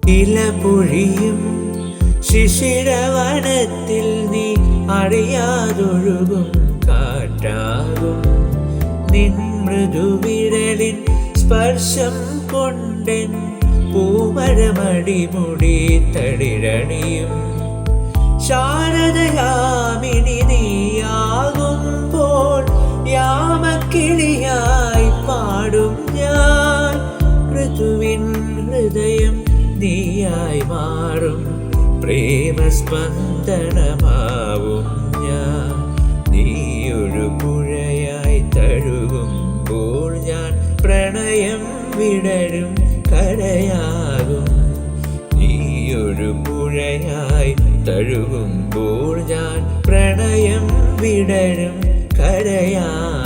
ഇലപൊഴിയും ശിശിരവനത്തിൽ നീ അറിയാതൊഴുകും കാറ്റാകും. നിൻ മൃദുവിരലിൻ സ്പർശം കൊണ്ടെൻ പൂമരമടിമുടി തളിരണിയും. ശാരദയാമിനി നീയാകുമ്പോൾ യാമക്കിളിയായി പാടും ഞാൻ. ഋതുവിൻ ഹൃദയം നീയായി മാറും പ്രേമസ്പന്ദനമാവും ഞാൻ. നീയൊരു പുഴയായി തഴുകുമ്പോൾ ഞാൻ പ്രണയം വിടരും കരയാകും. നീയൊരു പുഴയായി തഴുകുമ്പോൾ ഞാൻ പ്രണയം വിടരും കരയാകും.